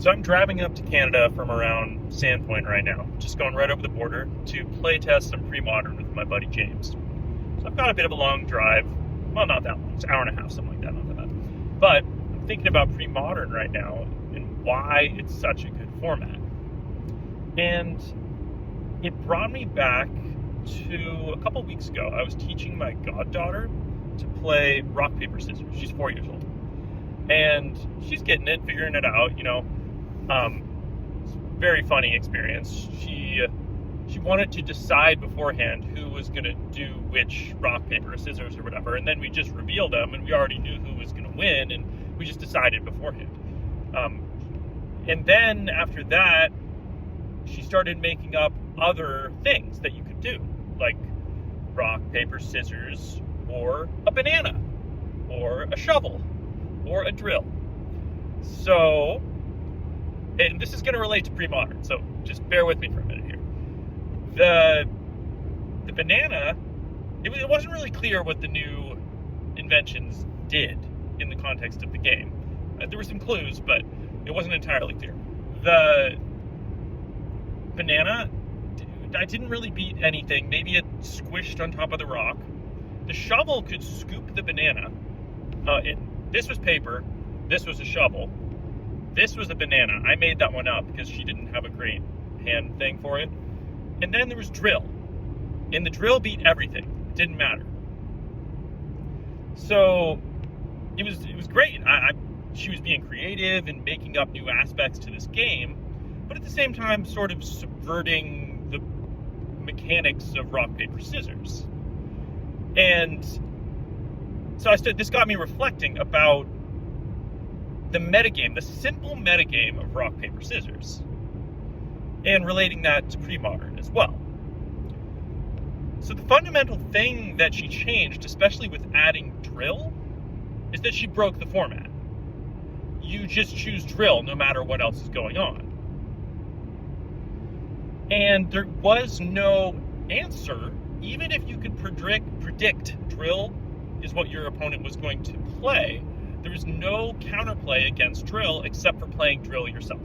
So I'm driving up to Canada from around Sandpoint right now, just going right over the border to play test some Premodern with my buddy James. So I've got a bit of a long drive. Well, not that long. It's an hour and a half, something like that, not that bad. But I'm thinking about Premodern right now and why it's such a good format. And it brought me back to a couple weeks ago. I was teaching my goddaughter to play rock, paper, scissors. She's 4 years old. And she's getting it, figuring it out, very funny experience. She wanted to decide beforehand who was going to do which rock, paper, scissors or whatever, and then we just revealed them, and we already knew who was going to win, and we just decided beforehand. And then after that, she started making up other things that you could do, like rock, paper, scissors, or a banana, or a shovel, or a drill. So, and this is going to relate to Premodern, so just bear with me for a minute here. The banana, it wasn't really clear what the new inventions did in the context of the game. There were some clues, but it wasn't entirely clear. The banana, I didn't really beat anything. Maybe it squished on top of the rock. The shovel could scoop the banana. This was paper. This was a shovel. This was a banana. I made that one up because she didn't have a great hand thing for it. And then there was drill. And the drill beat everything. It didn't matter. So it was great. She was being creative and making up new aspects to this game, but at the same time sort of subverting the mechanics of rock, paper, scissors. And so this got me reflecting about the metagame, the simple metagame of rock, paper, scissors, and relating that to Premodern as well. So the fundamental thing that she changed, especially with adding drill, is that she broke the format. You just choose drill no matter what else is going on. And there was no answer, even if you could predict drill is what your opponent was going to play. There was no counterplay against drill except for playing drill yourself.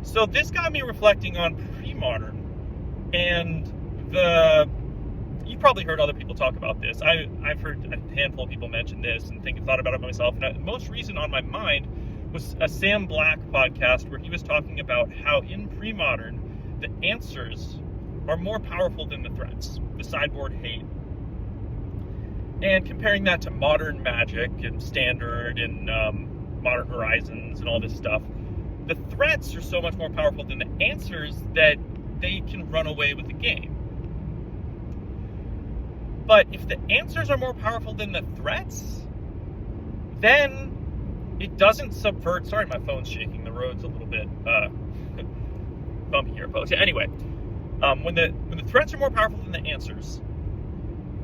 So this got me reflecting on Premodern, and you've probably heard other people talk about this. I've heard a handful of people mention this and thought about it myself. And most recent on my mind was a Sam Black podcast where he was talking about how in Premodern, the answers are more powerful than the threats, the sideboard hate. And comparing that to modern Magic and Standard and Modern Horizons and all this stuff, the threats are so much more powerful than the answers that they can run away with the game. But if the answers are more powerful than the threats, then it doesn't subvert. Sorry, my phone's shaking. The road's a little bit bumpy here, folks. Yeah, anyway, when the threats are more powerful than the answers,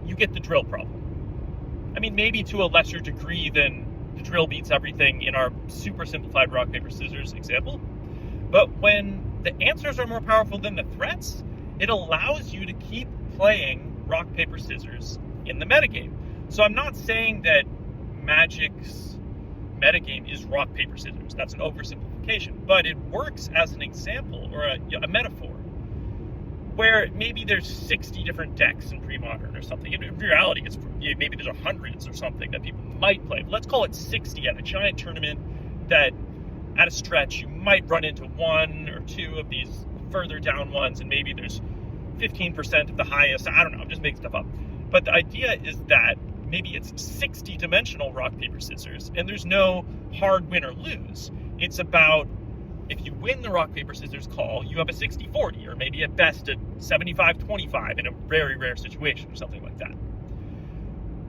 you get the drill problem. I mean, maybe to a lesser degree than the drill beats everything in our super simplified rock, paper, scissors example. But when the answers are more powerful than the threats, it allows you to keep playing rock, paper, scissors in the metagame. So I'm not saying that Magic's metagame is rock, paper, scissors. That's an oversimplification. But it works as an example or a metaphor where maybe there's 60 different decks in Premodern or something. In reality, maybe there's hundreds or something that people might play. But let's call it 60 at a giant tournament that at a stretch you might run into one or two of these further down ones, and maybe there's 15% of the highest. I don't know, I'm just making stuff up. But the idea is that maybe it's 60-dimensional rock, paper, scissors, and there's no hard win or lose. It's about, if you win the rock, paper, scissors call, you have a 60-40, or maybe at best a 75-25 in a very rare situation or something like that.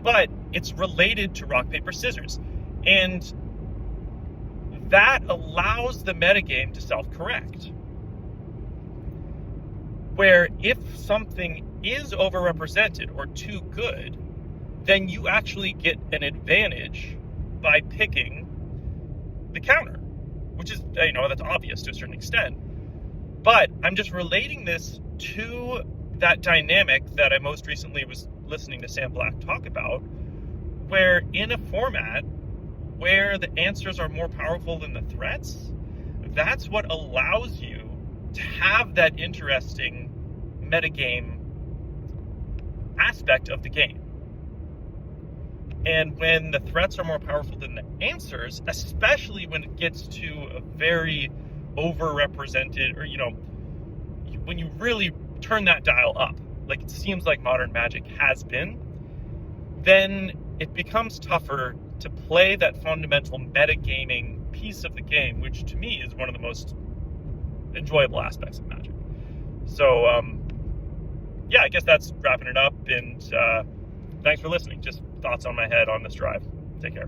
But it's related to rock, paper, scissors. And that allows the metagame to self-correct. Where if something is overrepresented or too good, then you actually get an advantage by picking the counter, which is, that's obvious to a certain extent. But I'm just relating this to that dynamic that I most recently was listening to Sam Black talk about, where in a format where the answers are more powerful than the threats, that's what allows you to have that interesting metagame aspect of the game. And when the threats are more powerful than the answers, especially when it gets to a very overrepresented, or, when you really turn that dial up, like it seems like Modern Magic has been, then it becomes tougher to play that fundamental metagaming piece of the game, which to me is one of the most enjoyable aspects of Magic. So, I guess that's wrapping it up, and thanks for listening. Just thoughts on my head on this drive. Take care.